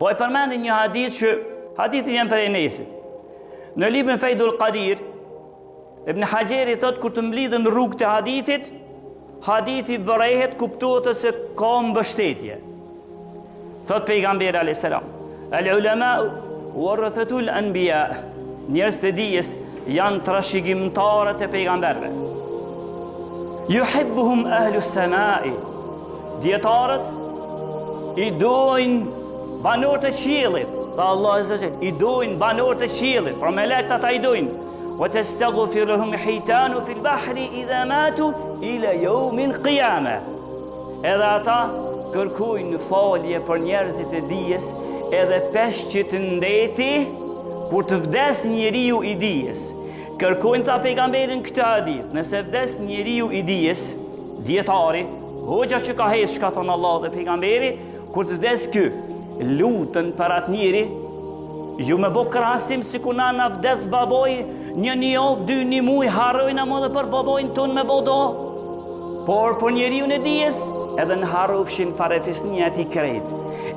Po e përmendin një hadith që hadithi janë për Enesit. Në librin Faidul Qadir, Ibn Hajeri thot kur të mblidhen rrugë të hadithit, hadithi vërehet kuptohet se ka mbështetje. Thot pejgamberi alayhis salam, al ulama warathatul anbiya, njerëz të dijes janë trashëgimtarët e pejgamberëve. Yuhibbuhum ahlus samai, dietarët i dojnë banorët e qiellit, tha Allah azza wa jall, i dojnë banorët e qiellit, pra melekët ata i dojnë. Wa tastaghfiruhum hitanu fil bahri idha matu ila yawmil qiyamah. Edhe ata kërkojnë falje për njerëzit e dijes, edhe peshqit ndeti kur të vdes njeriu i dijes. Kërkojnë ta pejgamberin këtë hadith, nëse vdes njeriu i dijes, dietari, hoxha që ka hes çka thon Allah dhe pejgamberi, kur të vdes ky, lutën për atë njeri, ju me bo krasim si ku na vdes baboj, një javë, 2 muaj, harrojnë më dhe për babojnë ton me bodo. Por për njeriu në dijes, edhe në harrofshin farefisnia ti krejt,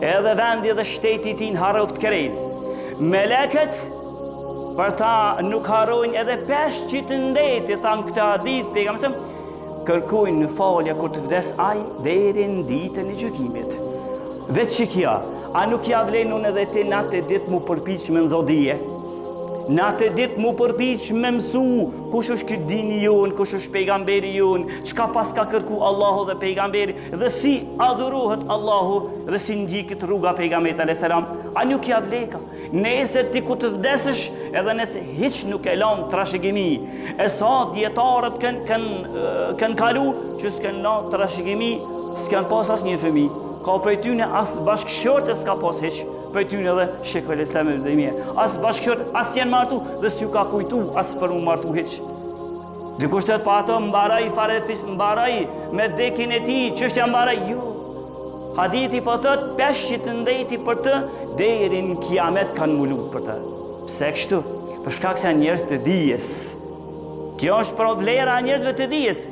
edhe vendi dhe shteti ti në harroft krejt. Meleket për ta nuk harrojnë edhe peshqit ndeti, thamë këtë hadith, pejgamberi kërkojnë në falja kur të vdes aj deri në ditën e gjykimit. Veç që kja, a nuk ja vlen unë edhe ti natë e ditë mu përpiq me nëzodije? Natë e ditë mu përpiq me mësu kush është këtë dini jonë, kush është pejgamberi jonë, çka pas ka kërku Allahu dhe pejgamberi, dhe si adhurohet Allahu dhe si ngjikët rruga pejgamberit alayhis salam. A nuk ja vleka? Nëse ti ku të vdesësh, edhe nëse hiç nuk e lan trashëgimi, e sa dietarët kanë kalu që s'kan lan trashëgimi, s'kan pas asnjë fëmijë. Ka për tyne as bashkëshortë s'ka pas heq, për tyne dhe Sheikhul Islam Ibn Taymija. As bashkëshortë, as janë martu dhe s'ju ka kujtu as për u martu heq. Dikush të pa ato mbaraj farefis, mbaraj me dekin e ti, çështja mbaraj, jo. Hadithi po thot, peshqit ndeti për të, deri në kiamet kanë mulu për të. Pse kështu? Për shkak se janë njerëz të dijes. Kjo është për vlera e njerëzve të dijes.